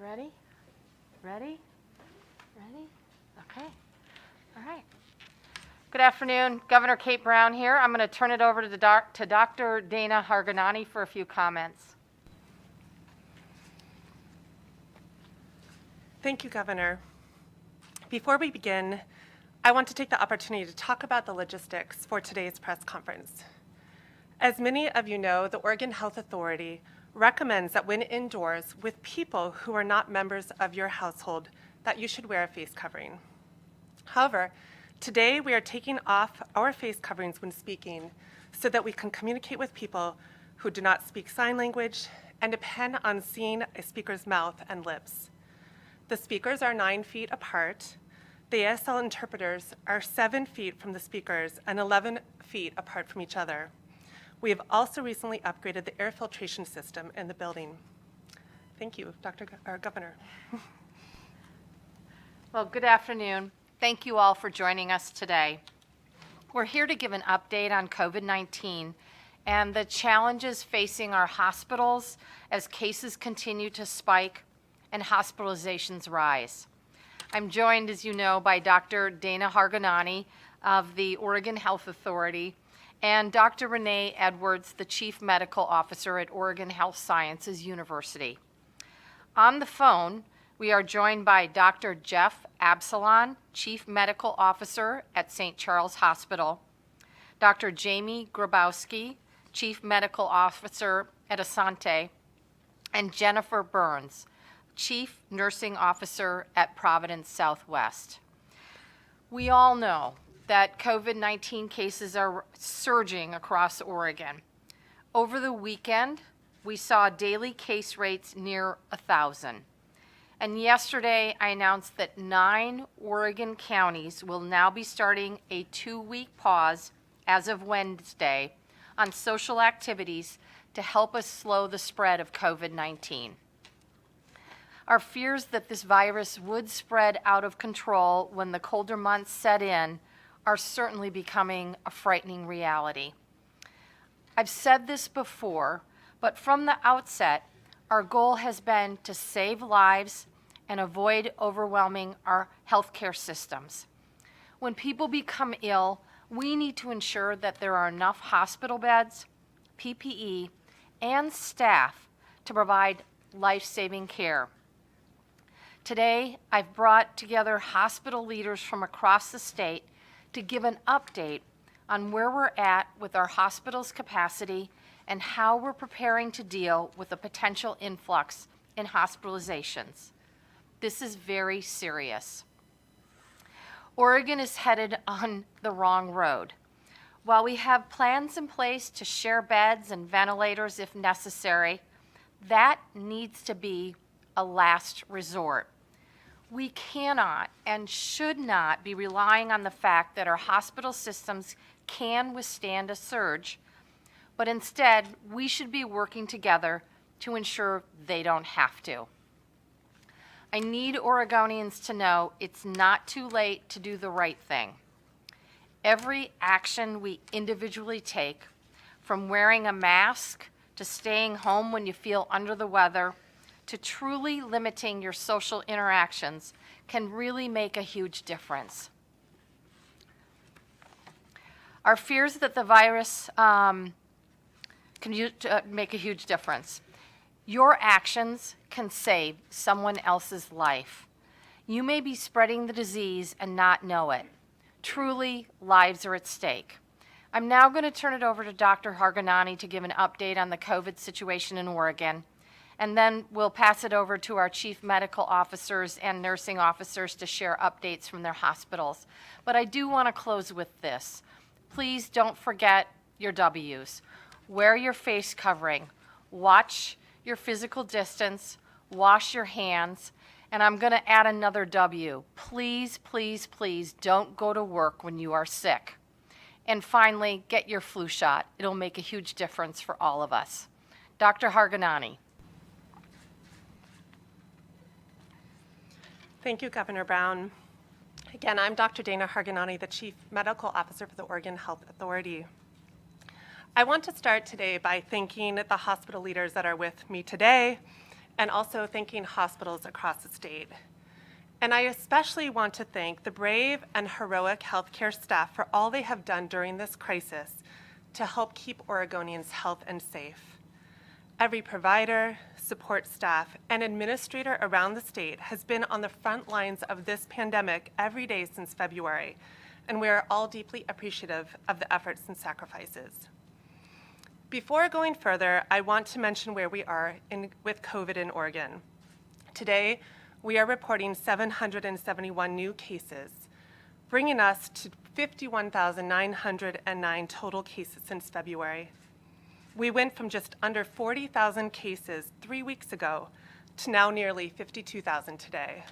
ready? Ready? Ready? Okay. All right. Good afternoon. Governor Kate Brown here. I'm going to turn it over to Dr. Dana Harganani for a few comments. Thank you, Governor. Before we begin, I want to take the opportunity to talk about the logistics for today's press conference. As many of you know, the Oregon Health Authority recommends that when indoors with people who are not members of your household, that you should wear a face covering. However, today we are taking off our face coverings when speaking so that we can communicate with people who do not speak sign language and depend on seeing a speaker's mouth and lips. The speakers are 9 feet apart. The ASL interpreters are 7 feet from the speakers and 11 feet apart from each other. We have also recently upgraded the air filtration system in the building. Thank you, Governor. Well, good afternoon. Thank you all for joining us today. We're here to give an update on COVID-19 and the challenges facing our hospitals as cases continue to spike and hospitalizations rise. I'm joined, as you know, by Dr. Dana Harganani of the Oregon Health Authority and Dr. Renee Edwards, the Chief Medical Officer at Oregon Health Sciences University. On the phone, we are joined by Dr. Jeff Absalon, Chief Medical Officer at St. Charles Hospital, Dr. Jamie Grebosky, Chief Medical Officer at Asante, and Jennifer Burns, Chief Nursing Officer at Providence Southwest. We all know that COVID-19 cases are surging across Oregon. Over the weekend, we saw daily case rates near 1,000. And yesterday, I announced that 9 Oregon counties will now be starting a 2-week pause as of Wednesday on social activities to help us slow the spread of COVID-19. Our fears that this virus would spread out of control when the colder months set in are certainly becoming a frightening reality. I've said this before, but from the outset, our goal has been to save lives and avoid overwhelming our healthcare systems. When people become ill, we need to ensure that there are enough hospital beds, PPE, and staff to provide life-saving care. Today, I've brought together hospital leaders from across the state to give an update on where we're at with our hospital's capacity and how we're preparing to deal with a potential influx in hospitalizations. This is very serious. Oregon is headed on the wrong road. While we have plans in place to share beds and ventilators if necessary, that needs to be a last resort. We cannot and should not be relying on the fact that our hospital systems can withstand a surge, but instead we should be working together to ensure they don't have to. I need Oregonians to know it's not too late to do the right thing. Every action we individually take, from wearing a mask to staying home when you feel under the weather, to truly limiting your social interactions, can really make a huge difference. Our fears that the virus can make a huge difference. Your actions can save someone else's life. You may be spreading the disease and not know it. Truly, lives are at stake. I'm now going to turn it over to Dr. Harganani to give an update on the COVID situation in Oregon, and then we'll pass it over to our chief medical officers and nursing officers to share updates from their hospitals. But I do want to close with this. Please don't forget your W's. Wear your face covering. Watch your physical distance. Wash your hands. And I'm going to add another W. Please, please, please don't go to work when you are sick. And finally, get your flu shot. It'll make a huge difference for all of us. Dr. Harganani. Thank you, Governor Brown. Again, I'm Dr. Dana Harganani, the Chief Medical Officer for the Oregon Health Authority. I want to start today by thanking the hospital leaders that are with me today and also thanking hospitals across the state. And I especially want to thank the brave and heroic healthcare staff for all they have done during this crisis to help keep Oregonians healthy and safe. Every provider, support staff, and administrator around the state has been on the front lines of this pandemic every day since February, and we are all deeply appreciative of the efforts and sacrifices. Before going further, I want to mention where we are with COVID in Oregon. Today, we are reporting 771 new cases, bringing us to 51,909 total cases since February. We went from just under 40,000 cases 3 weeks ago to now nearly 52,000 today.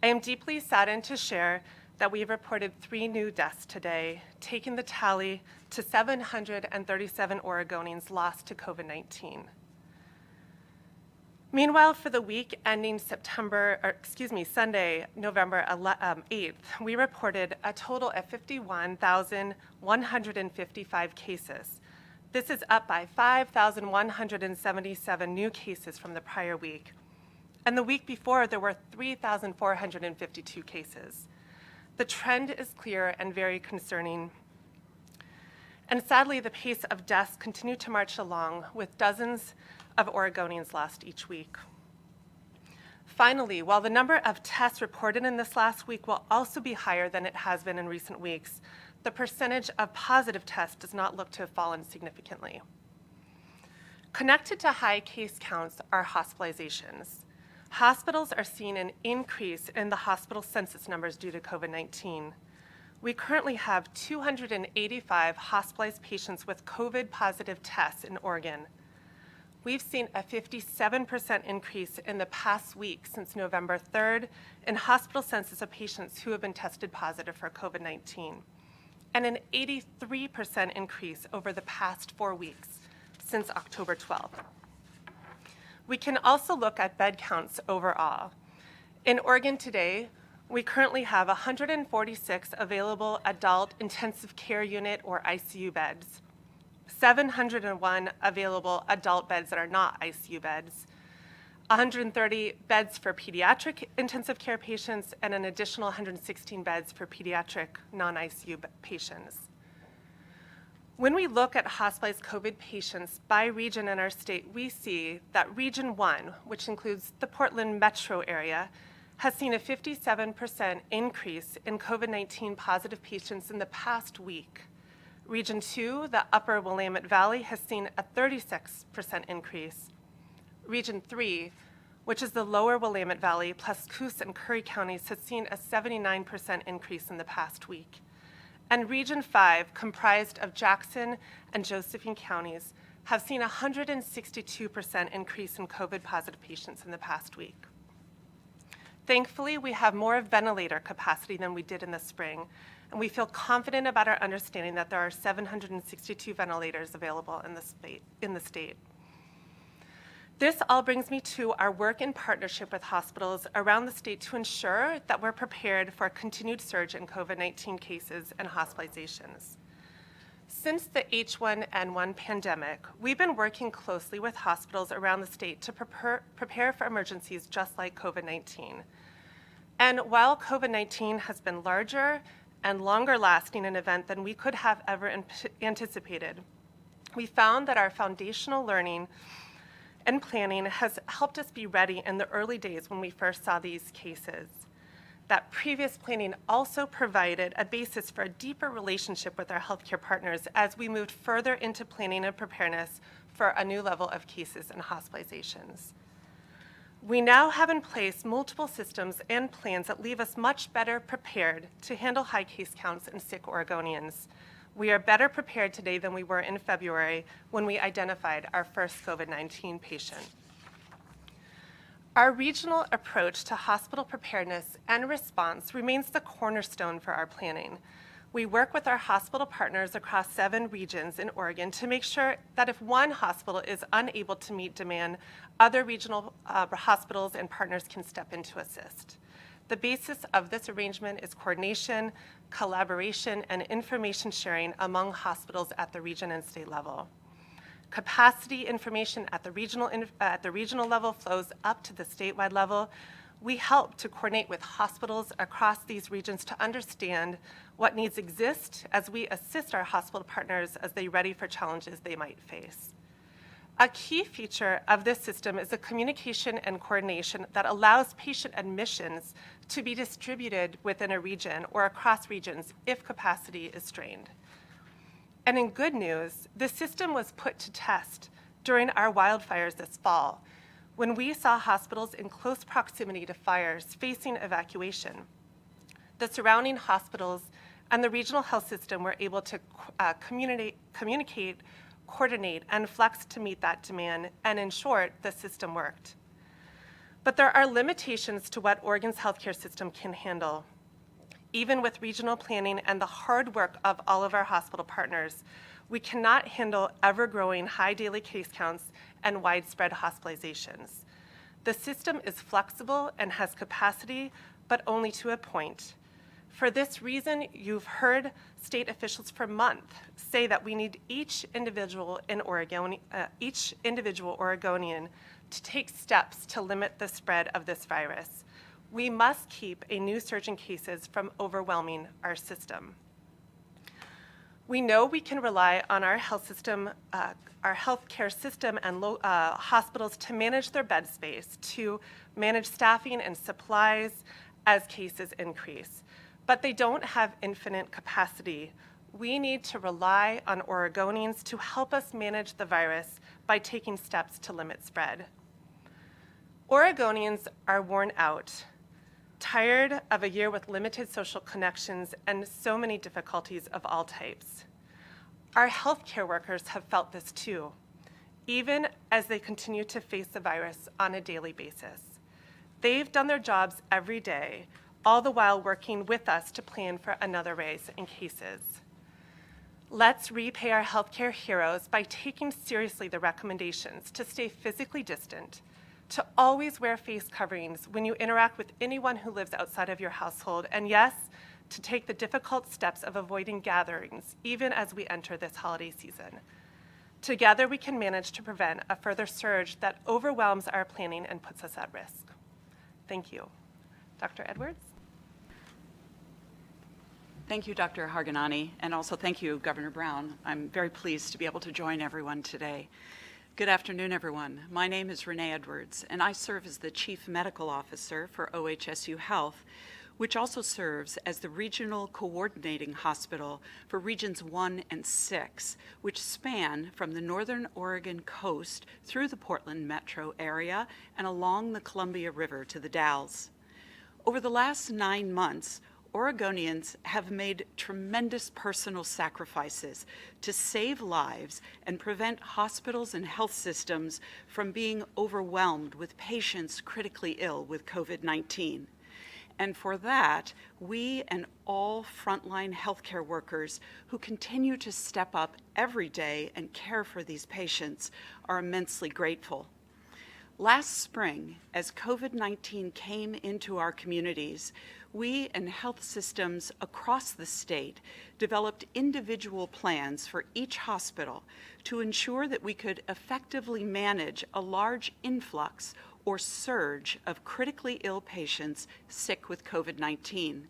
I am deeply saddened to share that we've reported 3 new deaths today, taking the tally to 737 Oregonians lost to COVID-19. Meanwhile, for the week ending Sunday, November 8th, we reported a total of 51,155 cases. This is up by 5,177 new cases from the prior week. And the week before, there were 3,452 cases. The trend is clear and very concerning. And sadly, the pace of deaths continue to march along, with dozens of Oregonians lost each week. Finally, while the number of tests reported in this last week will also be higher than it has been in recent weeks, the percentage of positive tests does not look to have fallen significantly. Connected to high case counts are hospitalizations. Hospitals are seeing an increase in the hospital census numbers due to COVID-19. We currently have 285 hospitalized patients with COVID-positive tests in Oregon. We've seen a 57% increase in the past week since November 3rd in hospital census of patients who have been tested positive for COVID-19, and an 83% increase over the past 4 weeks since October 12th. We can also look at bed counts overall. In Oregon today, we currently have 146 available adult intensive care unit or ICU beds, 701 available adult beds that are not ICU beds, 130 beds for pediatric intensive care patients, and an additional 116 beds for pediatric non-ICU patients. When we look at hospitalized COVID patients by region in our state, we see that Region 1, which includes the Portland metro area, has seen a 57% increase in COVID-19 positive patients in the past week. Region 2, the Upper Willamette Valley, has seen a 36% increase. Region 3, which is the Lower Willamette Valley plus Coos and Curry counties, has seen a 79% increase in the past week. And Region 5, comprised of Jackson and Josephine counties, have seen a 162% increase in COVID-positive patients in the past week. Thankfully, we have more ventilator capacity than we did in the spring, and we feel confident about our understanding that there are 762 ventilators available in the state. This all brings me to our work in partnership with hospitals around the state to ensure that we're prepared for a continued surge in COVID-19 cases and hospitalizations. Since the H1N1 pandemic, we've been working closely with hospitals around the state to prepare for emergencies just like COVID-19. And while COVID-19 has been larger and longer lasting an event than we could have ever anticipated, we found that our foundational learning and planning has helped us be ready in the early days when we first saw these cases. That previous planning also provided a basis for a deeper relationship with our healthcare partners as we moved further into planning and preparedness for a new level of cases and hospitalizations. We now have in place multiple systems and plans that leave us much better prepared to handle high case counts and sick Oregonians. We are better prepared today than we were in February when we identified our first COVID-19 patient. Our regional approach to hospital preparedness and response remains the cornerstone for our planning. We work with our hospital partners across 7 regions in Oregon to make sure that if one hospital is unable to meet demand, other regional hospitals and partners can step in to assist. The basis of this arrangement is coordination, collaboration, and information sharing among hospitals at the region and state level. Capacity information at the regional level flows up to the statewide level. We help to coordinate with hospitals across these regions to understand what needs exist as we assist our hospital partners as they ready for challenges they might face. A key feature of this system is the communication and coordination that allows patient admissions to be distributed within a region or across regions if capacity is strained. And in good news, the system was put to test during our wildfires this fall, when we saw hospitals in close proximity to fires facing evacuation. The surrounding hospitals and the regional health system were able to communicate, coordinate, and flex to meet that demand, and in short, the system worked. But there are limitations to what Oregon's healthcare system can handle. Even with regional planning and the hard work of all of our hospital partners, we cannot handle ever-growing high daily case counts and widespread hospitalizations. The system is flexible and has capacity, but only to a point. For this reason, you've heard state officials for months say that we need each individual Oregonian to take steps to limit the spread of this virus. We must keep a new surge in cases from overwhelming our system. We know we can rely on our health system, our healthcare system and hospitals to manage their bed space, to manage staffing and supplies as cases increase. But they don't have infinite capacity. We need to rely on Oregonians to help us manage the virus by taking steps to limit spread. Oregonians are worn out, tired of a year with limited social connections and so many difficulties of all types. Our healthcare workers have felt this too, even as they continue to face the virus on a daily basis. They've done their jobs every day, all the while working with us to plan for another rise in cases. Let's repay our healthcare heroes by taking seriously the recommendations to stay physically distant, to always wear face coverings when you interact with anyone who lives outside of your household, and yes, to take the difficult steps of avoiding gatherings, even as we enter this holiday season. Together, we can manage to prevent a further surge that overwhelms our planning and puts us at risk. Thank you. Dr. Edwards? Thank you, Dr. Harganani, and also thank you, Governor Brown. I'm very pleased to be able to join everyone today. Good afternoon, everyone. My name is Renee Edwards, and I serve as the Chief Medical Officer for OHSU Health, which also serves as the Regional Coordinating Hospital for Regions 1 and 6, which span from the northern Oregon coast through the Portland metro area and along the Columbia River to the Dalles. Over the last 9 months, Oregonians have made tremendous personal sacrifices to save lives and prevent hospitals and health systems from being overwhelmed with patients critically ill with COVID-19. And for that, we and all frontline healthcare workers who continue to step up every day and care for these patients are immensely grateful. Last spring, as COVID-19 came into our communities, we and health systems across the state developed individual plans for each hospital to ensure that we could effectively manage a large influx or surge of critically ill patients sick with COVID-19.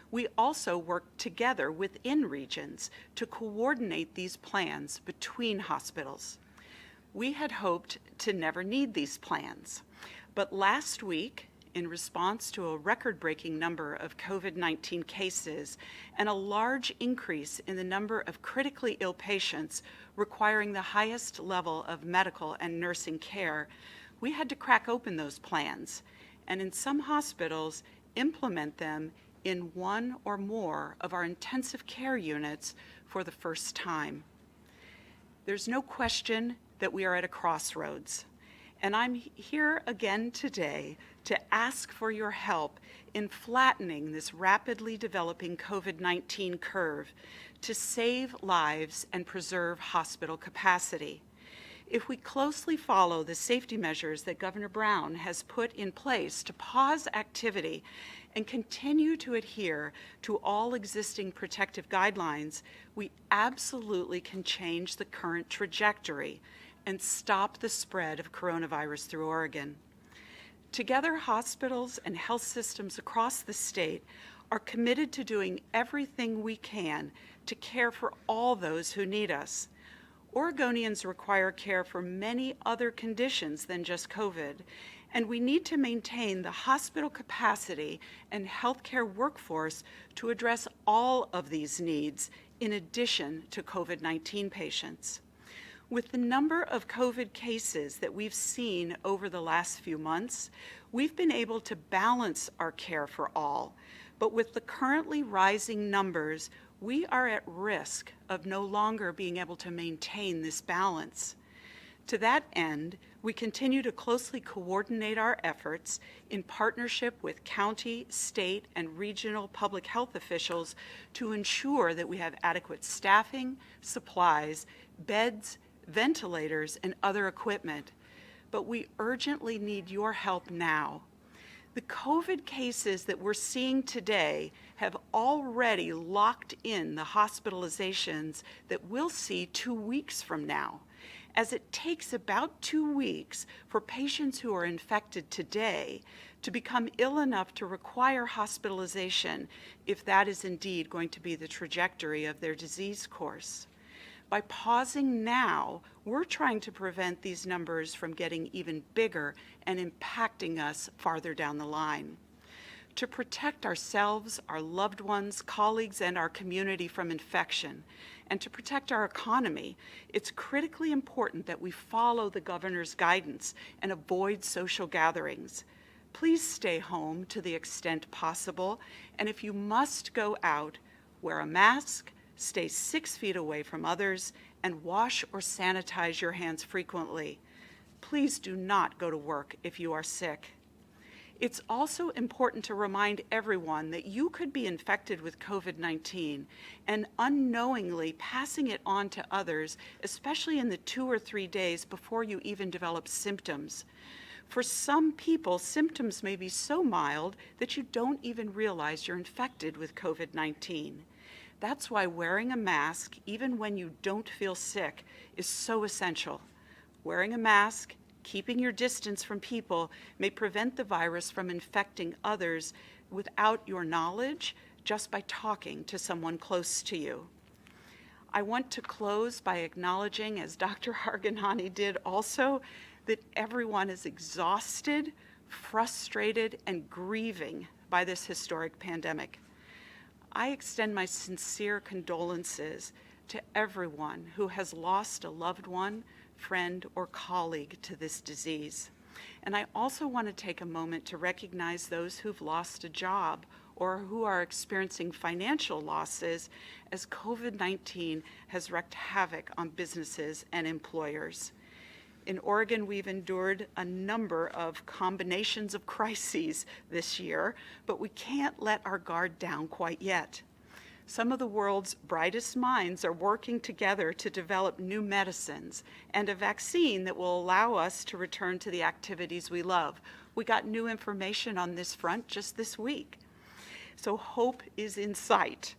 We also worked together within regions to coordinate these plans between hospitals. We had hoped to never need these plans, but last week, in response to a record-breaking number of COVID-19 cases and a large increase in the number of critically ill patients requiring the highest level of medical and nursing care, we had to crack open those plans and in some hospitals implement them in one or more of our intensive care units for the first time. There's no question that we are at a crossroads, and I'm here again today to ask for your help in flattening this rapidly developing COVID-19 curve to save lives and preserve hospital capacity. If we closely follow the safety measures that Governor Brown has put in place to pause activity and continue to adhere to all existing protective guidelines, we absolutely can change the current trajectory and stop the spread of coronavirus through Oregon. Together, hospitals and health systems across the state are committed to doing everything we can to care for all those who need us. Oregonians require care for many other conditions than just COVID, and we need to maintain the hospital capacity and healthcare workforce to address all of these needs in addition to COVID-19 patients. With the number of COVID cases that we've seen over the last few months, we've been able to balance our care for all. But with the currently rising numbers, we are at risk of no longer being able to maintain this balance. To that end, we continue to closely coordinate our efforts in partnership with county, state, and regional public health officials to ensure that we have adequate staffing, supplies, beds, ventilators, and other equipment. But we urgently need your help now. The COVID cases that we're seeing today have already locked in the hospitalizations that we'll see 2 weeks from now, as it takes about 2 weeks for patients who are infected today to become ill enough to require hospitalization if that is indeed going to be the trajectory of their disease course. By pausing now, we're trying to prevent these numbers from getting even bigger and impacting us farther down the line. To protect ourselves, our loved ones, colleagues, and our community from infection, and to protect our economy, it's critically important that we follow the governor's guidance and avoid social gatherings. Please stay home to the extent possible, and if you must go out, wear a mask, stay 6 feet away from others, and wash or sanitize your hands frequently. Please do not go to work if you are sick. It's also important to remind everyone that you could be infected with COVID-19 and unknowingly passing it on to others, especially in the 2 or 3 days before you even develop symptoms. For some people, symptoms may be so mild that you don't even realize you're infected with COVID-19. That's why wearing a mask, even when you don't feel sick, is so essential. Wearing a mask, keeping your distance from people may prevent the virus from infecting others without your knowledge, just by talking to someone close to you. I want to close by acknowledging, as Dr. Harganani did also, that everyone is exhausted, frustrated, and grieving by this historic pandemic. I extend my sincere condolences to everyone who has lost a loved one, friend, or colleague to this disease. And I also want to take a moment to recognize those who've lost a job or who are experiencing financial losses as COVID-19 has wreaked havoc on businesses and employers. In Oregon, we've endured a number of combinations of crises this year, but we can't let our guard down quite yet. Some of the world's brightest minds are working together to develop new medicines and a vaccine that will allow us to return to the activities we love. We got new information on this front just this week. So hope is in sight.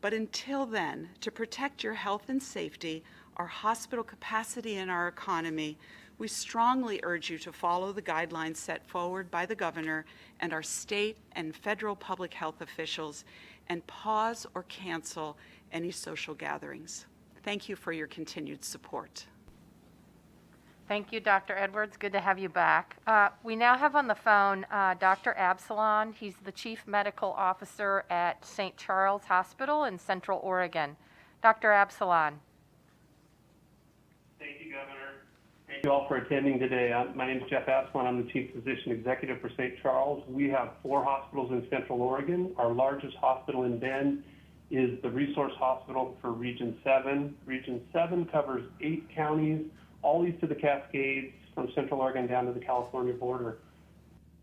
But until then, to protect your health and safety, our hospital capacity, and our economy, we strongly urge you to follow the guidelines set forward by the governor and our state and federal public health officials, and pause or cancel any social gatherings. Thank you for your continued support. Thank you, Dr. Edwards. Good to have you back. We now have on the phone Dr. Absalon. He's the Chief Medical Officer at St. Charles Hospital in Central Oregon. Dr. Absalon. Thank you, Governor. Thank you all for attending today. My name is Jeff Absalon. I'm the Chief Physician Executive for St. Charles. We have 4 hospitals in Central Oregon. Our largest hospital in Bend is the Resource Hospital for Region 7. Region 7 covers 8 counties, all east of the Cascades, from Central Oregon down to the California border.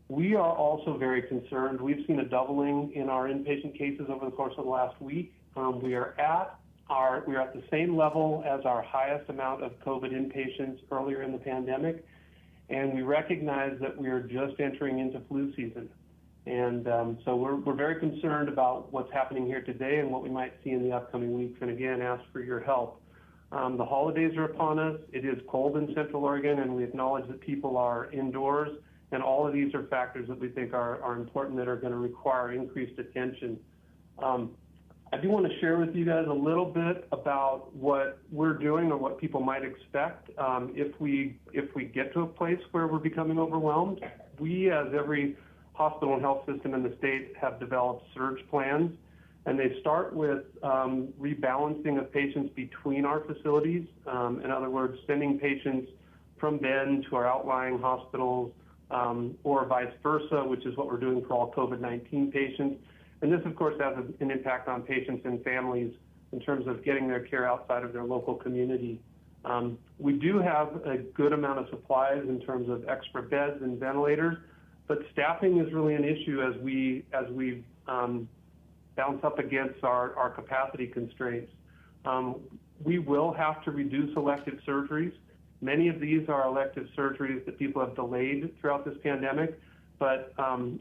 We are also very concerned. We've seen a doubling in our inpatient cases over the course of the last week. We are at the same level as our highest amount of COVID inpatients earlier in the pandemic, and we recognize that we are just entering into flu season. And so we're very concerned about what's happening here today and what we might see in the upcoming weeks, and again, ask for your help. The holidays are upon us. It is cold in Central Oregon, and we acknowledge that people are indoors, and all of these are factors that we think are important that are going to require increased attention. I do want to share with you guys a little bit about what we're doing or what people might expect if we get to a place where we're becoming overwhelmed. We, as every hospital and health system in the state, have developed surge plans, and they start with rebalancing of patients between our facilities. In other words, sending patients from Bend to our outlying hospitals, or vice versa, which is what we're doing for all COVID-19 patients. And this, of course, has an impact on patients and families in terms of getting their care outside of their local community. We do have a good amount of supplies in terms of extra beds and ventilators, but staffing is really an issue as we bounce up against our capacity constraints. We will have to reduce elective surgeries. Many of these are elective surgeries that people have delayed throughout this pandemic, but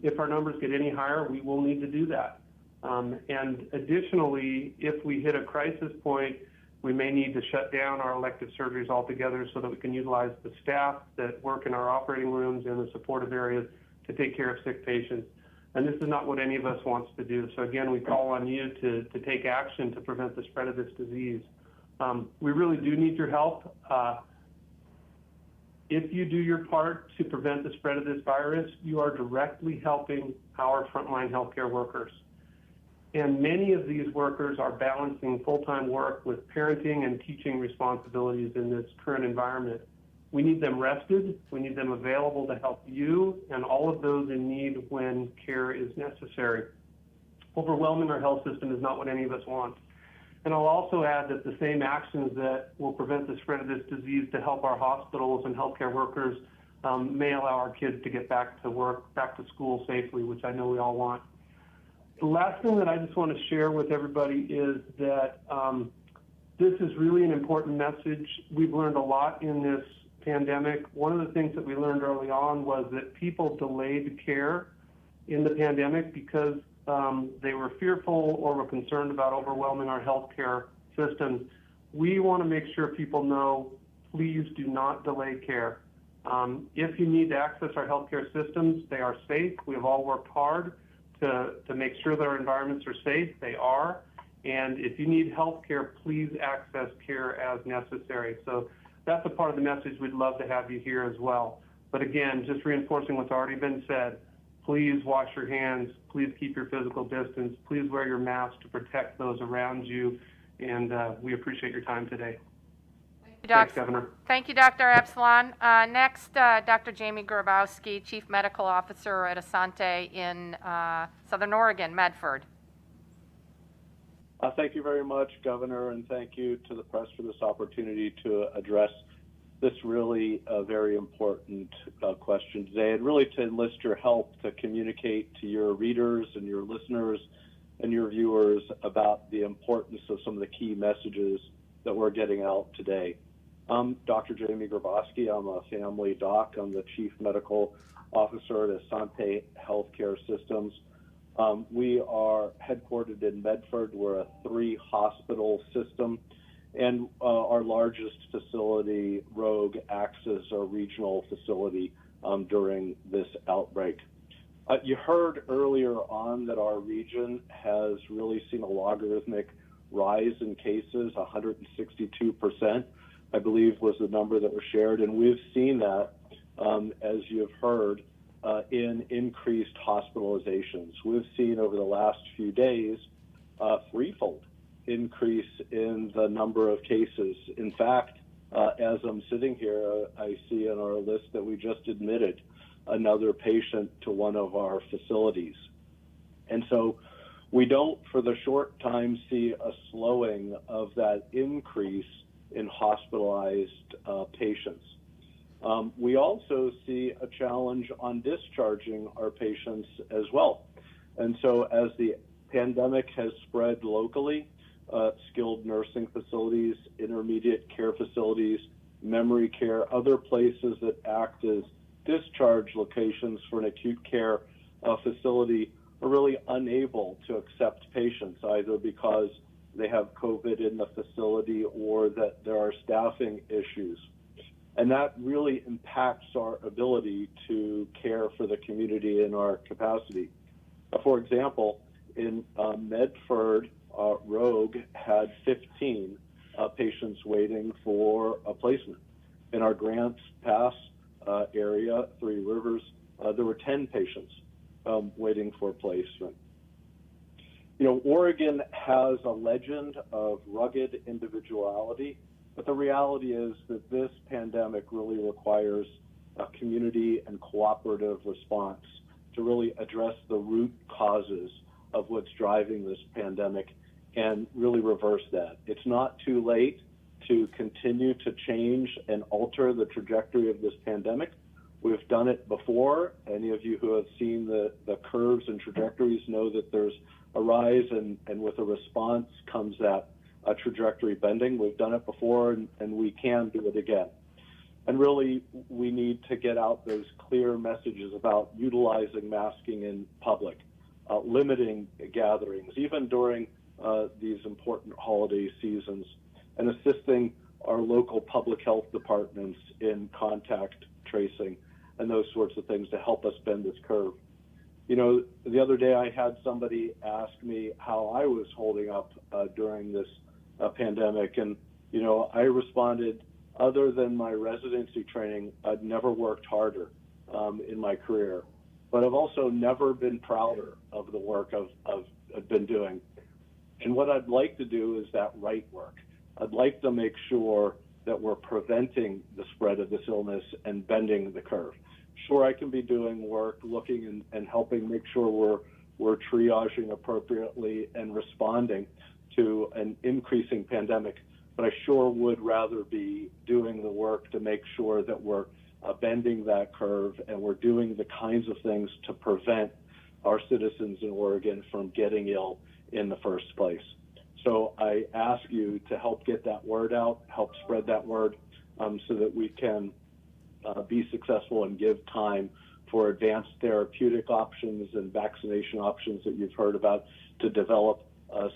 if our numbers get any higher, we will need to do that. And additionally, if we hit a crisis point, we may need to shut down our elective surgeries altogether so that we can utilize the staff that work in our operating rooms and the supportive areas to take care of sick patients. And this is not what any of us wants to do. So again, we call on you to take action to prevent the spread of this disease. We really do need your help. If you do your part to prevent the spread of this virus, you are directly helping our frontline healthcare workers. And many of these workers are balancing full-time work with parenting and teaching responsibilities in this current environment. We need them rested. We need them available to help you and all of those in need when care is necessary. Overwhelming our health system is not what any of us want. And I'll also add that the same actions that will prevent the spread of this disease to help our hospitals and healthcare workers may allow our kids to get back to work, back to school safely, which I know we all want. The last thing that I just want to share with everybody is that this is really an important message. We've learned a lot in this pandemic. One of the things that we learned early on was that people delayed care in the pandemic because they were fearful or were concerned about overwhelming our healthcare systems. We want to make sure people know, please do not delay care. If you need to access our healthcare systems, they are safe. We have all worked hard to make sure that our environments are safe. They are. And if you need healthcare, please access care as necessary. So that's a part of the message. We'd love to have you here as well. But again, just reinforcing what's already been said, please wash your hands, please keep your physical distance, please wear your mask to protect those around you, and we appreciate your time today. Thanks, Governor. Thank you, Dr. Absalon. Next, Dr. Jamie Grebosky, Chief Medical Officer at Asante in Southern Oregon, Medford. Thank you very much, Governor, and thank you to the press for this opportunity to address this really very important question today, and really to enlist your help to communicate to your readers and your listeners and your viewers about the importance of some of the key messages that we're getting out today. I'm Dr. Jamie Grebosky. I'm a family doc. I'm the Chief Medical Officer at Asante Healthcare Systems. We are headquartered in Medford. We're a 3-hospital system, and our largest facility, Rogue, acts as a regional facility during this outbreak. You heard earlier on that our region has really seen a logarithmic rise in cases, 162%, I believe was the number that was shared, and we've seen that, as you've heard, in increased hospitalizations. We've seen over the last few days a threefold increase in the number of cases. In fact, as I'm sitting here, I see in our list that we just admitted another patient to one of our facilities. And so we don't, for the short time, see a slowing of that increase in hospitalized patients. We also see a challenge on discharging our patients as well. And so as the pandemic has spread locally, skilled nursing facilities, intermediate care facilities, memory care, other places that act as discharge locations for an acute care facility are really unable to accept patients, either because they have COVID in the facility or that there are staffing issues. And that really impacts our ability to care for the community in our capacity. For example, in Medford, Rogue had 15 patients waiting for a placement. In our Grants Pass area, Three Rivers, there were 10 patients waiting for placement. You know, Oregon has a legend of rugged individuality, but the reality is that this pandemic really requires a community and cooperative response to really address the root causes of what's driving this pandemic and really reverse that. It's not too late to continue to change and alter the trajectory of this pandemic. We've done it before. Any of you who have seen the curves and trajectories know that there's a rise, and with a response comes that trajectory bending. We've done it before, and we can do it again. And really, we need to get out those clear messages about utilizing masking in public, limiting gatherings, even during these important holiday seasons, and assisting our local public health departments in contact tracing and those sorts of things to help us bend this curve. You know, the other day I had somebody ask me how I was holding up during this pandemic, and, you know, I responded, other than my residency training, I'd never worked harder in my career, but I've also never been prouder of the work I've been doing. And what I'd like to do is that right work. I'd like to make sure that we're preventing the spread of this illness and bending the curve. Sure, I can be doing work looking and helping make sure we're triaging appropriately and responding to an increasing pandemic, but I sure would rather be doing the work to make sure that we're bending that curve and we're doing the kinds of things to prevent our citizens in Oregon from getting ill in the first place. So I ask you to help get that word out, help spread that word so that we can be successful and give time for advanced therapeutic options and vaccination options that you've heard about to develop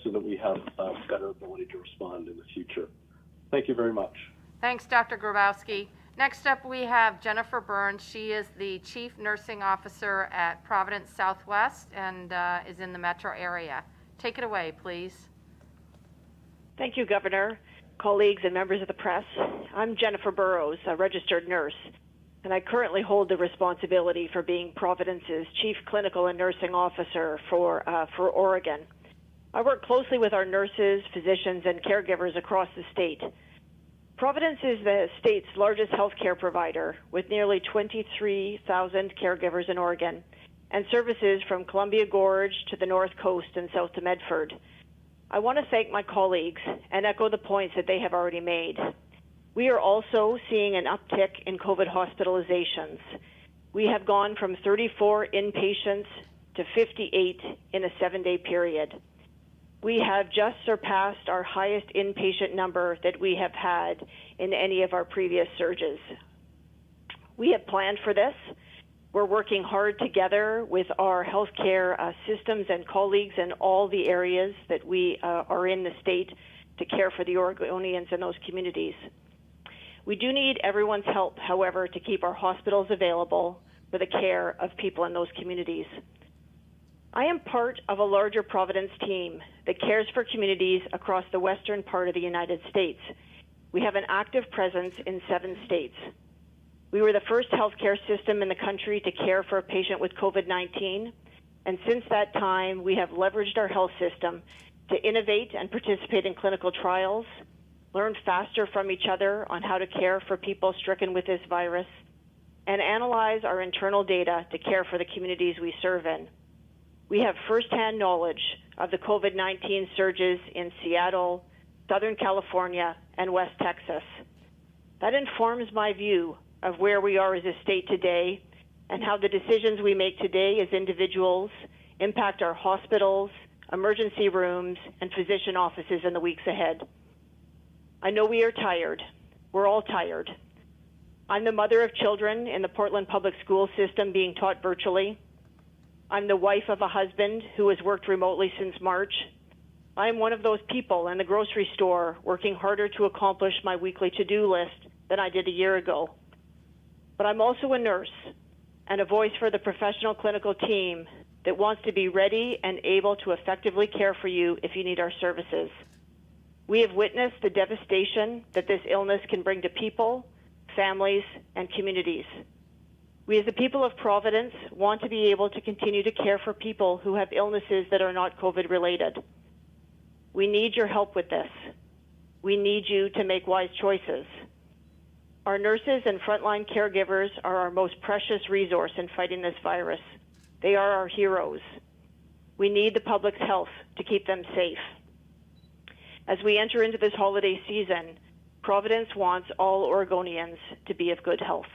so that we have a better ability to respond in the future. Thank you very much. Thanks, Dr. Grebosky. Next up, we have Jennifer Burns. She is the Chief Nursing Officer at Providence Southwest and is in the metro area. Take it away, please. Thank you, Governor, colleagues, and members of the press. I'm Jennifer Burrows, a registered nurse, and I currently hold the responsibility for being Providence's Chief Clinical and Nursing Officer for Oregon. I work closely with our nurses, physicians, and caregivers across the state. Providence is the state's largest healthcare provider with nearly 23,000 caregivers in Oregon and services from Columbia Gorge to the North Coast and south to Medford. I want to thank my colleagues and echo the points that they have already made. We are also seeing an uptick in COVID hospitalizations. We have gone from 34 inpatients to 58 in a 7-day period. We have just surpassed our highest inpatient number that we have had in any of our previous surges. We have planned for this. We're working hard together with our healthcare systems and colleagues in all the areas that we are in the state to care for the Oregonians in those communities. We do need everyone's help, however, to keep our hospitals available for the care of people in those communities. I am part of a larger Providence team that cares for communities across the western part of the United States. We have an active presence in 7 states. We were the first healthcare system in the country to care for a patient with COVID-19, and since that time, we have leveraged our health system to innovate and participate in clinical trials, learn faster from each other on how to care for people stricken with this virus, and analyze our internal data to care for the communities we serve in. We have firsthand knowledge of the COVID-19 surges in Seattle, Southern California, and West Texas. That informs my view of where we are as a state today and how the decisions we make today as individuals impact our hospitals, emergency rooms, and physician offices in the weeks ahead. I know we are tired. We're all tired. I'm the mother of children in the Portland public school system being taught virtually. I'm the wife of a husband who has worked remotely since March. I am one of those people in the grocery store working harder to accomplish my weekly to-do list than I did a year ago. But I'm also a nurse and a voice for the professional clinical team that wants to be ready and able to effectively care for you if you need our services. We have witnessed the devastation that this illness can bring to people, families, and communities. We as the people of Providence want to be able to continue to care for people who have illnesses that are not COVID related. We need your help with this. We need you to make wise choices. Our nurses and frontline caregivers are our most precious resource in fighting this virus. They are our heroes. We need the public's health to keep them safe. As we enter into this holiday season, Providence wants all Oregonians to be of good health.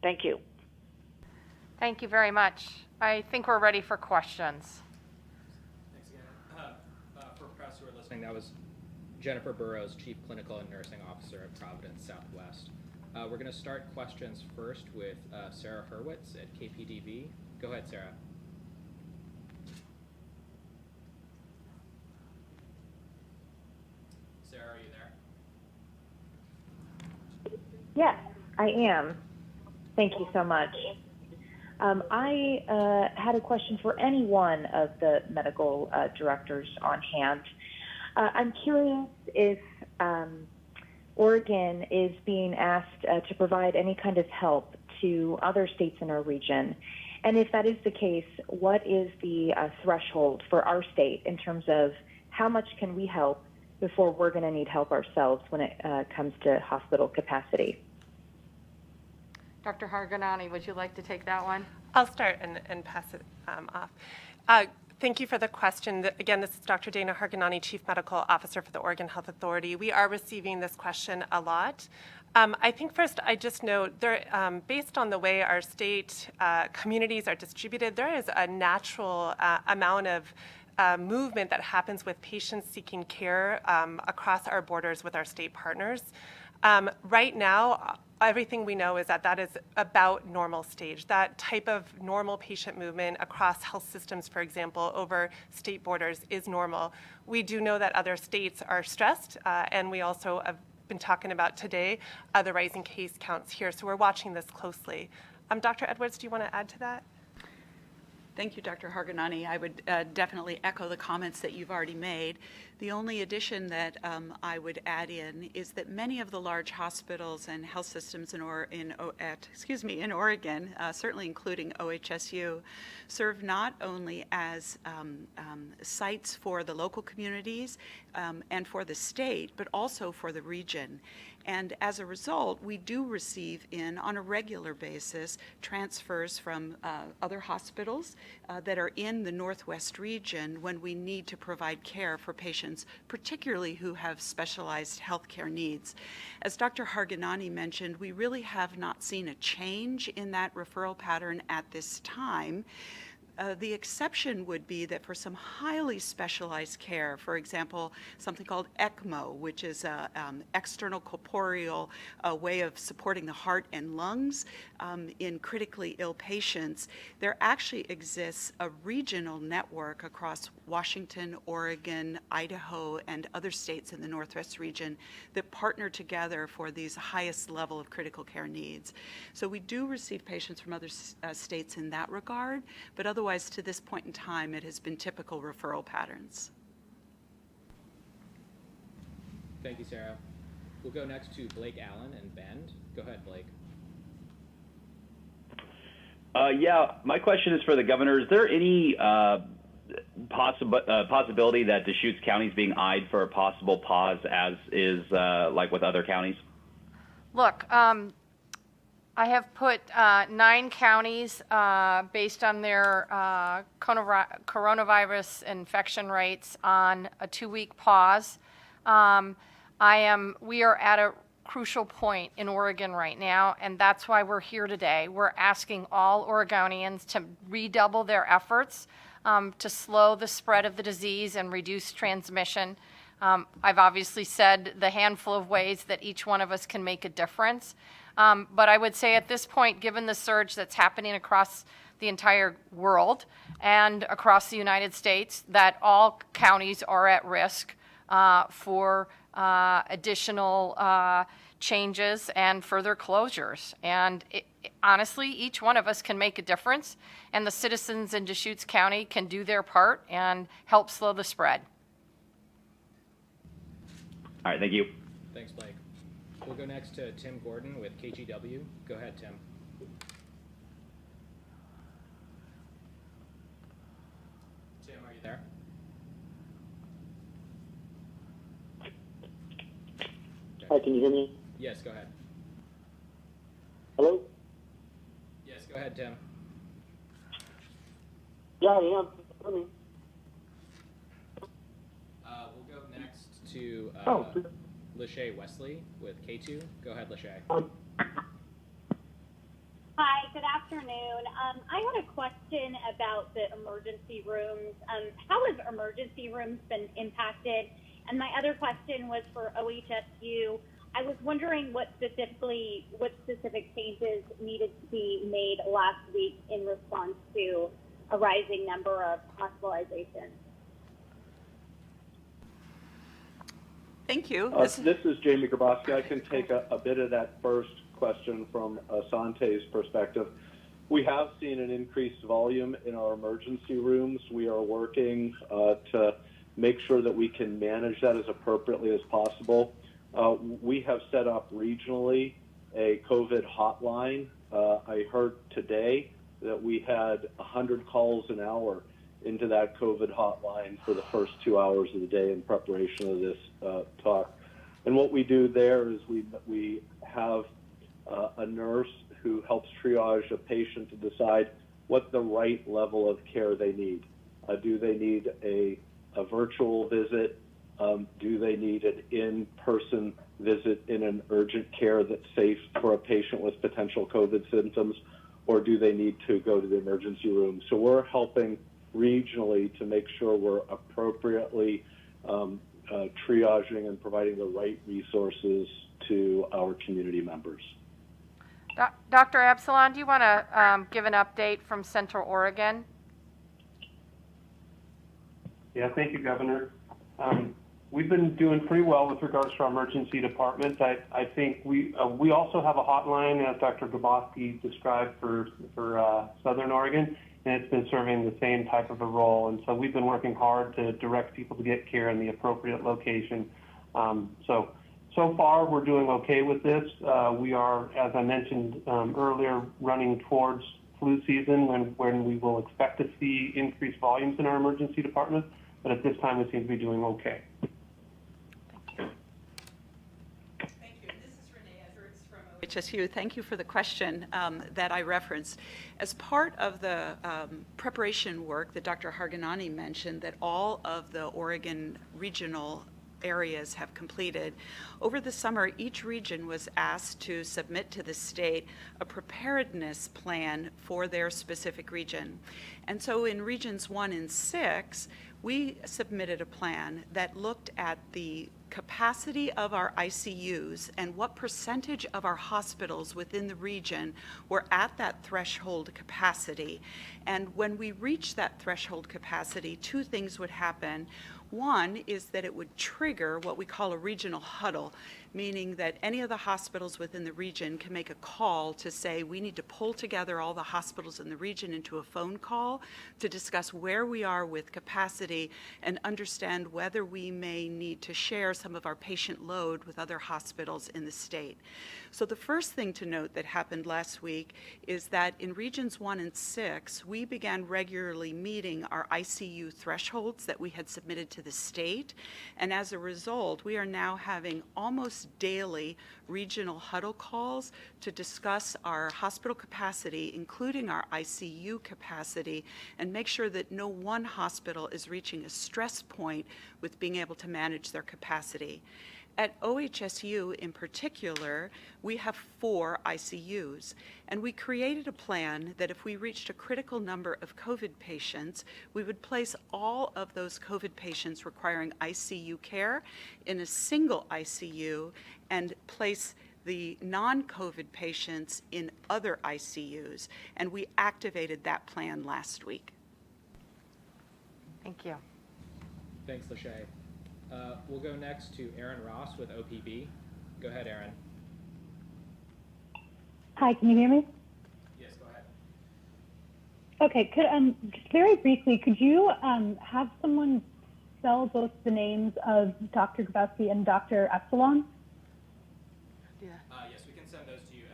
Thank you. Thank you very much. I think we're ready for questions. Thanks again. For press who are listening, that was Jennifer Burrows, Chief Clinical and Nursing Officer at Providence Southwest. We're going to start questions first with Sarah Hurwitz at KPDV. Go ahead, Sarah. Sarah, are you there? Yes, I am. Thank you so much. I had a question for any one of the medical directors on hand. I'm curious if Oregon is being asked to provide any kind of help to other states in our region. And if that is the case, what is the threshold for our state in terms of how much can we help before we're going to need help ourselves when it comes to hospital capacity? Dr. Harganani, would you like to take that one? I'll start and pass it off. Thank you for the question. Again, this is Dr. Dana Harganani, Chief Medical Officer for the Oregon Health Authority. We are receiving this question a lot. I think first I just note, based on the way our state communities are distributed, there is a natural amount of movement that happens with patients seeking care across our borders with our state partners. Right now, everything we know is that that is about normal stage. That type of normal patient movement across health systems, for example, over state borders is normal. We do know that other states are stressed, and we also have been talking about today the rising case counts here, so we're watching this closely. Dr. Edwards, do you want to add to that? Thank you, Dr. Harganani. I would definitely echo the comments that you've already made. The only addition that I would add in is that many of the large hospitals and health systems in Oregon, certainly including OHSU, serve not only as sites for the local communities and for the state, but also for the region. And as a result, we do receive on a regular basis, transfers from other hospitals that are in the Northwest region when we need to provide care for patients, particularly who have specialized healthcare needs. As Dr. Harganani mentioned, we really have not seen a change in that referral pattern at this time. The exception would be that for some highly specialized care, for example, something called ECMO, which is an external corporeal way of supporting the heart and lungs in critically ill patients, there actually exists a regional network across Washington, Oregon, Idaho, and other states in the Northwest region that partner together for these highest level of critical care needs. So we do receive patients from other states in that regard, but otherwise, to this point in time, it has been typical referral patterns. Thank you, Sarah. We'll go next to Blake Allen in Bend. Go ahead, Blake. Yeah, my question is for the governor. Is there any possibility that Deschutes County is being eyed for a possible pause, as is like with other counties? Look, I have put 9 counties based on their coronavirus infection rates on a 2-week pause. We are at a crucial point in Oregon right now, and that's why we're here today. We're asking all Oregonians to redouble their efforts to slow the spread of the disease and reduce transmission. I've obviously said the handful of ways that each one of us can make a difference. But I would say at this point, given the surge that's happening across the entire world and across the United States that all counties are at risk for additional changes and further closures. And honestly, each one of us can make a difference, and the citizens in Deschutes County can do their part and help slow the spread. All right, thank you. Thanks, Blake. We'll go next to Tim Gordon with KGW. Go ahead, Tim. Tim, are you there? Hi, can you hear me? Yes, go ahead. Hello? Yes, go ahead, Tim. Yeah, I am. Hear me? We'll go next to Oh. Lachey Wesley with K2. Go ahead, Lachey. Hi, good afternoon. I had a question about the emergency rooms. How have emergency rooms been impacted? And my other question was for OHSU. I was wondering what specific changes needed to be made last week in response to a rising number of hospitalizations. Thank you. This is Jamie Grebosky. I can take a bit of that first question from Sante's perspective. We have seen an increased volume in our emergency rooms. We are working to make sure that we can manage that as appropriately as possible. We have set up regionally a COVID hotline. I heard today that we had 100 calls an hour into that COVID hotline for the first 2 hours of the day in preparation of this talk. And what we do there is we have a nurse who helps triage a patient to decide what the right level of care they need. Do they need a virtual visit? Do they need an in-person visit in an urgent care that's safe for a patient with potential COVID symptoms? Or do they need to go to the emergency room? So we're helping regionally to make sure we're appropriately triaging and providing the right resources to our community members. Dr. Absalon, do you want to give an update from Central Oregon? Yeah, thank you, Governor. We've been doing pretty well with regards to our emergency department. I think we also have a hotline, as Dr. Grebosky described, for Southern Oregon, and it's been serving the same type of a role. And so we've been working hard to direct people to get care in the appropriate location. So far, we're doing okay with this. We are, as I mentioned earlier, running towards flu season when we will expect to see increased volumes in our emergency department. But at this time, it seems to be doing okay. Thank you. This is Renee Edwards from OHSU. Thank you for the question that I referenced. As part of the preparation work that Dr. Harganani mentioned, that all of the Oregon regional areas have completed. Over the summer, each region was asked to submit to the state a preparedness plan for their specific region. And so in regions 1 and 6, we submitted a plan that looked at the capacity of our ICUs and what percentage of our hospitals within the region were at that threshold capacity. And when we reached that threshold capacity, two things would happen. One is that it would trigger what we call a regional huddle, meaning that any of the hospitals within the region can make a call to say we need to pull together all the hospitals in the region into a phone call to discuss where we are with capacity and understand whether we may need to share some of our patient load with other hospitals in the state. So the first thing to note that happened last week is that in regions 1 and 6, we began regularly meeting our ICU thresholds that we had submitted to the state. And as a result, we are now having almost daily regional huddle calls to discuss our hospital capacity, including our ICU capacity, and make sure that no one hospital is reaching a stress point with being able to manage their capacity. At OHSU in particular, we have 4 ICUs, and we created a plan that if we reached a critical number of COVID patients, we would place all of those COVID patients requiring ICU care in a single ICU and place the non-COVID patients in other ICUs, and we activated that plan last week. Thank you. Thanks, Lachey. We'll go next to Aaron Ross with OPB. Go ahead, Aaron. Hi, can you hear me? Yes, go ahead. Okay, just very briefly, could you have someone spell both the names of Dr. Grebosky and Dr. Absalon? Yes, we can send those to you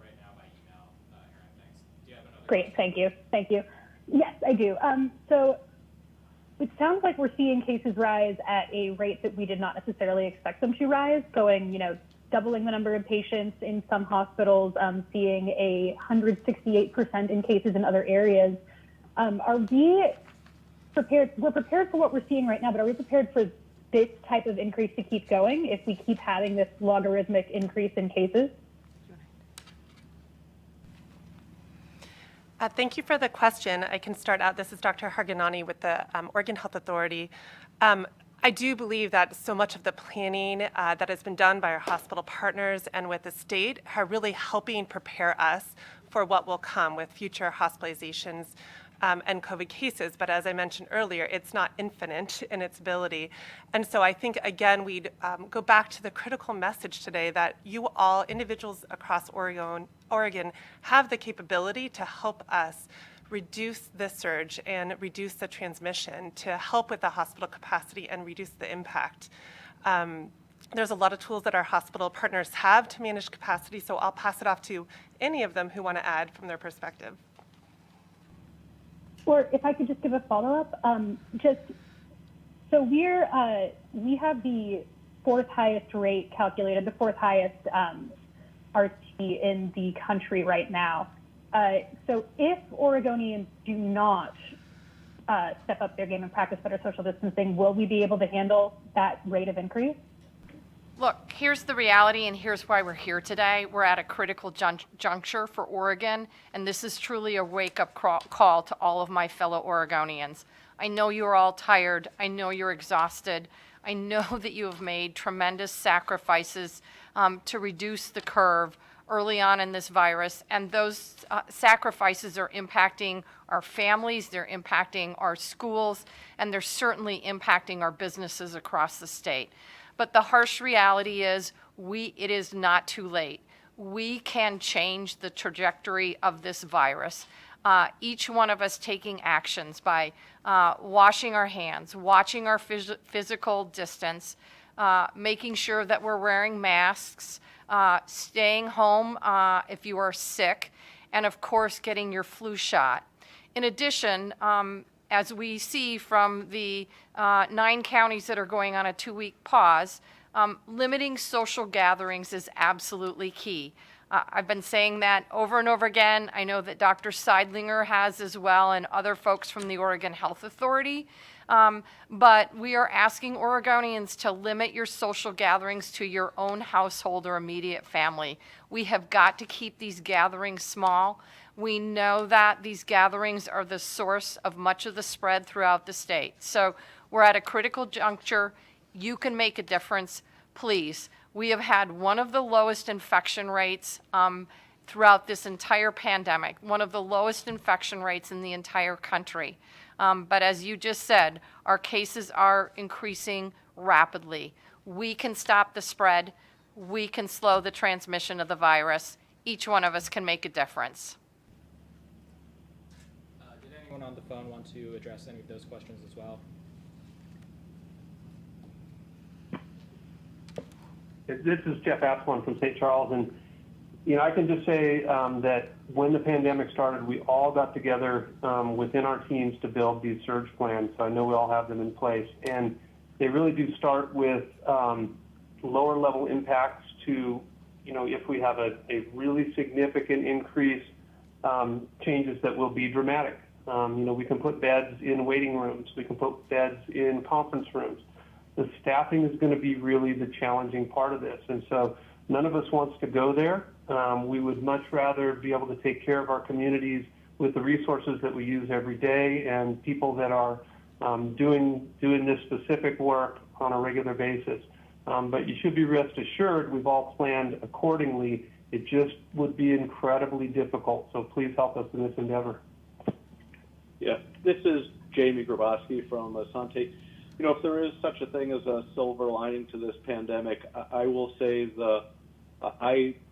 right now by email, Aaron. Thanks. Do you have another Great, question? thank you. Yes, I do. So it sounds like we're seeing cases rise at a rate that we did not necessarily expect them to rise, going, doubling the number of patients in some hospitals, seeing 168% in cases in other areas. Are we prepared? We're prepared for what we're seeing right now, but are we prepared for this type of increase to keep going if we keep having this logarithmic increase in cases? Thank you for the question. I can start out. This is Dr. Harganani with the Oregon Health Authority. I do believe that so much of the planning that has been done by our hospital partners and with the state are really helping prepare us for what will come with future hospitalizations and COVID cases. But as I mentioned earlier, it's not infinite in its ability. And so I think, again, we'd go back to the critical message today that you all, individuals across Oregon, have the capability to help us reduce the surge and reduce the transmission, to help with the hospital capacity and reduce the impact. There's a lot of tools that our hospital partners have to manage capacity, so I'll pass it off to any of them who want to add from their perspective. Or if I could just give a follow-up, so we have the fourth highest rate calculated, the fourth highest RT in the country right now. So if Oregonians do not step up their game and practice better social distancing, will we be able to handle that rate of increase? Look, here's the reality, and here's why we're here today. We're at a critical juncture for Oregon, and this is truly a wake-up call to all of my fellow Oregonians. I know you're all tired. I know you're exhausted. I know that you have made tremendous sacrifices to reduce the curve early on in this virus, and those sacrifices are impacting our families, they're impacting our schools, and they're certainly impacting our businesses across the state. But the harsh reality is it is not too late. We can change the trajectory of this virus. Each one of us taking actions by washing our hands, watching our physical distance, making sure that we're wearing masks, staying home if you are sick, and of course getting your flu shot. In addition, as we see from the 9 counties that are going on a 2-week pause, limiting social gatherings is absolutely key. I've been saying that over and over again. I know that Dr. Seidlinger has as well, and other folks from the Oregon Health Authority. But we are asking Oregonians to limit your social gatherings to your own household or immediate family. We have got to keep these gatherings small. We know that these gatherings are the source of much of the spread throughout the state. So we're at a critical juncture. You can make a difference. Please. We have had one of the lowest infection rates throughout this entire pandemic, one of the lowest infection rates in the entire country. But as you just said, our cases are increasing rapidly. We can stop the spread. We can slow the transmission of the virus. Each one of us can make a difference. Did anyone on the phone want to address any of those questions as well? This is Jeff Absalon from St. Charles, and I can just say that when the pandemic started, we all got together within our teams to build these surge plans. So I know we all have them in place, and they really do start with lower level impacts to, if we have a really significant increase, changes that will be dramatic. We can put beds in waiting rooms. We can put beds in conference rooms. The staffing is going to be really the challenging part of this. And so none of us wants to go there. We would much rather be able to take care of our communities with the resources that we use every day and people that are doing this specific work on a regular basis. But you should be rest assured we've all planned accordingly. It just would be incredibly difficult, so please help us in this endeavor. Yeah, this is Jamie Grebosky from Asante. You know, if there is such a thing as a silver lining to this pandemic, I will say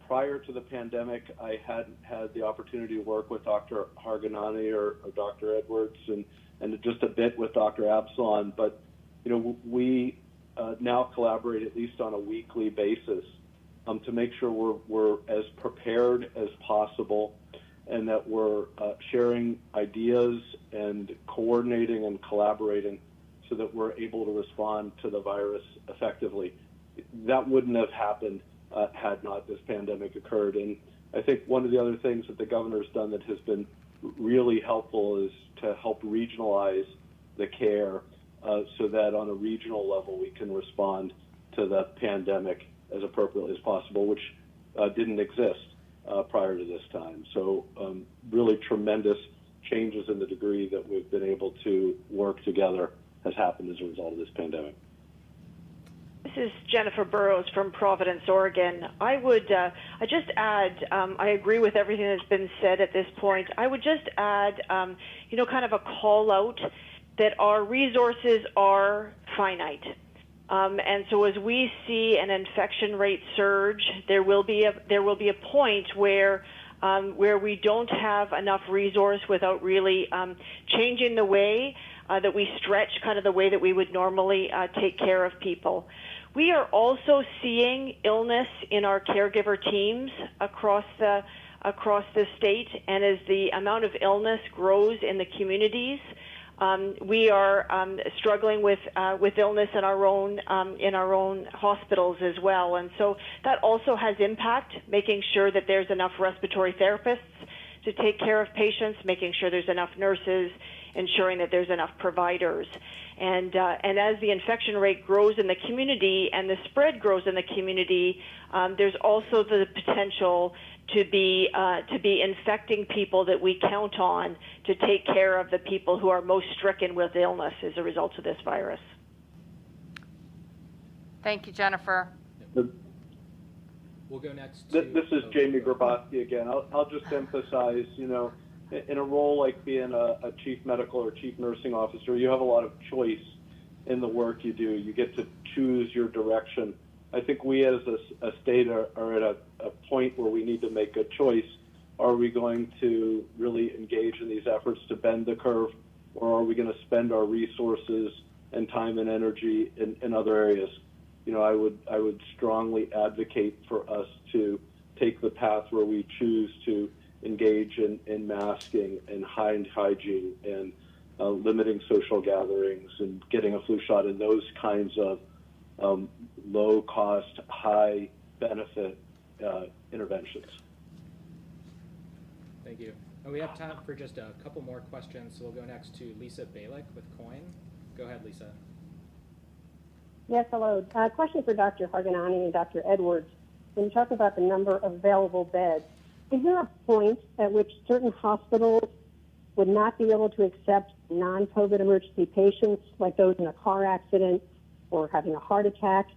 prior to the pandemic, I hadn't had the opportunity to work with Dr. Harganani or Dr. Edwards and just a bit with Dr. Absalon, but, you know, we now collaborate at least on a weekly basis to make sure we're as prepared as possible and that we're sharing ideas and coordinating and collaborating so that we're able to respond to the virus effectively. That wouldn't have happened had not this pandemic occurred. And I think one of the other things that the governor's done that has been really helpful is to help regionalize the care so that on a regional level we can respond to the pandemic as appropriately as possible, which didn't exist prior to this time. So really tremendous changes in the degree that we've been able to work together has happened as a result of this pandemic. This is Jennifer Burrows from Providence, Oregon. I just add, I agree with everything that's been said at this point. I would just add, kind of a call out that our resources are finite. And so as we see an infection rate surge, there will be a point where we don't have enough resource without really changing the way that we stretch kind of the way that we would normally take care of people. We are also seeing illness in our caregiver teams across the state, and as the amount of illness grows in the communities, we are struggling with illness in our own hospitals as well, and so that also has impact. Making sure that there's enough respiratory therapists to take care of patients, making sure there's enough nurses, ensuring that there's enough providers, and as the infection rate grows in the community and the spread grows in the community, there's also the potential to be infecting people that we count on to take care of the people who are most stricken with illness as a result of this virus. Thank you, Jennifer. We'll go next to... This is Jamie Grebosky again. I'll just emphasize, in a role like being a chief medical or chief nursing officer, you have a lot of choice in the work you do. You get to choose your direction. I think we as a state are at a point where we need to make a choice. Are we going to really engage in these efforts to bend the curve, or are we going to spend our resources and time and energy in other areas? I would strongly advocate for us to take the path where we choose to engage in masking and hand hygiene and limiting social gatherings and getting a flu shot and those kinds of low-cost, high-benefit interventions. Thank you. And we have time for just a couple more questions, so we'll go next to Lisa Balick with COIN. Go ahead, Lisa. Yes, hello. Question for Dr. Harganani and Dr. Edwards. When you talk about the number of available beds, is there a point at which certain hospitals would not be able to accept non-COVID emergency patients, like those in a car accident or having a heart attack?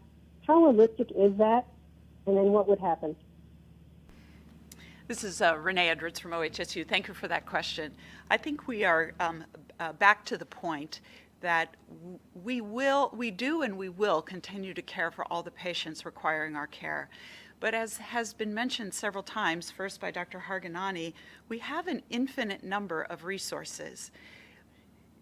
How realistic is that? And then what would happen? This is Renee Edwards from OHSU. Thank you for that question. I think we are back to the point that we do and we will continue to care for all the patients requiring our care. But as has been mentioned several times, first by Dr. Harganani, we have an infinite number of resources.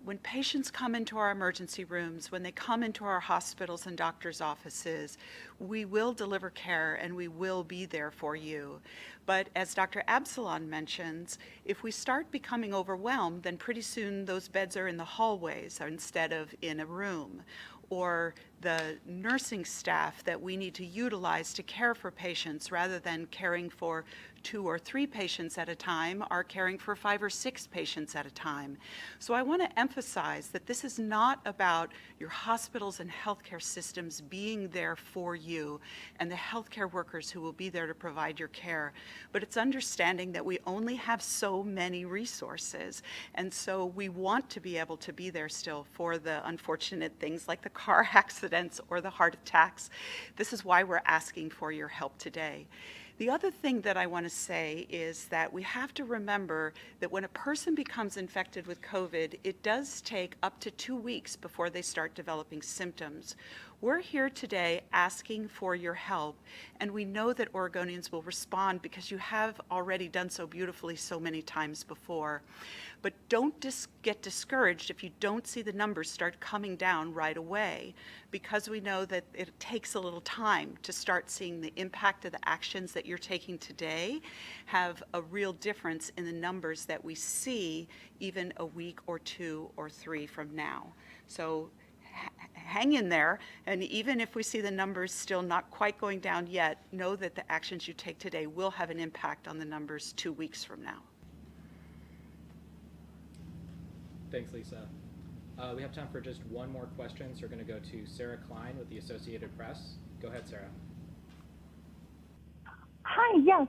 When patients come into our emergency rooms, when they come into our hospitals and doctors' offices, we will deliver care and we will be there for you. But as Dr. Absalon mentions, if we start becoming overwhelmed, then pretty soon those beds are in the hallways instead of in a room. Or the nursing staff that we need to utilize to care for patients rather than caring for 2 or 3 patients at a time are caring for 5 or 6 patients at a time. So I want to emphasize that this is not about your hospitals and healthcare systems being there for you and the healthcare workers who will be there to provide your care, but it's understanding that we only have so many resources, and so we want to be able to be there still for the unfortunate things like the car accidents or the heart attacks. This is why we're asking for your help today. The other thing that I want to say is that we have to remember that when a person becomes infected with COVID, it does take up to 2 weeks before they start developing symptoms. We're here today asking for your help, and we know that Oregonians will respond because you have already done so beautifully so many times before. But don't get discouraged if you don't see the numbers start coming down right away, because we know that it takes a little time to start seeing the impact of the actions that you're taking today have a real difference in the numbers that we see even a week or 2 or 3 from now. So hang in there, and even if we see the numbers still not quite going down yet, know that the actions you take today will have an impact on the numbers 2 weeks from now. Thanks, Lisa. We have time for just one more question, so we're going to go to Sarah Klein with the Associated Press. Go ahead, Sarah. Hi, yes.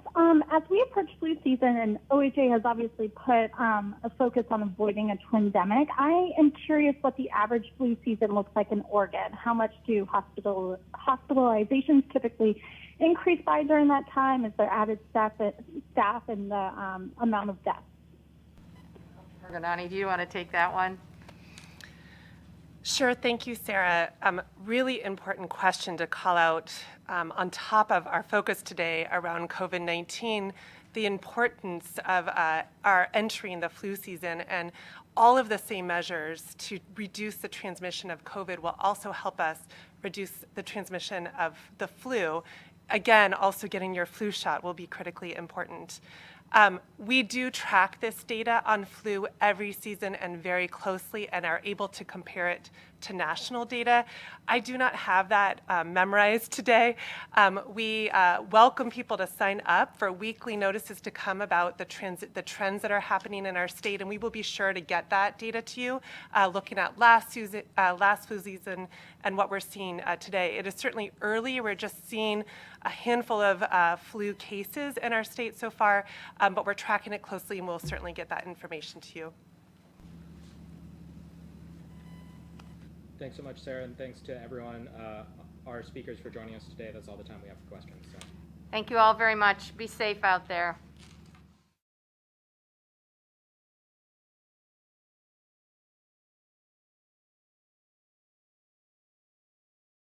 As we approach flu season, and OHA has obviously put a focus on avoiding a twindemic, I am curious what the average flu season looks like in Oregon. How much do hospitalizations typically increase by during that time? Is there added staff and the amount of deaths? Harganani, do you want to take that one? Sure, thank you, Sarah. Really important question to call out on top of our focus today around COVID-19, the importance of our entering the flu season, and all of the same measures to reduce the transmission of COVID will also help us reduce the transmission of the flu. Again, also getting your flu shot will be critically important. We do track this data on flu every season and very closely, and are able to compare it to national data. I do not have that memorized today. We welcome people to sign up for weekly notices to come about the trends that are happening in our state, and we will be sure to get that data to you, looking at last flu season and what we're seeing today. It is certainly early. We're just seeing a handful of flu cases in our state so far, but we're tracking it closely, and we'll certainly get that information to you. Thanks so much, Sarah, and thanks to everyone, our speakers, for joining us today. That's all the time we have for questions. So. Thank you all very much. Be safe out there.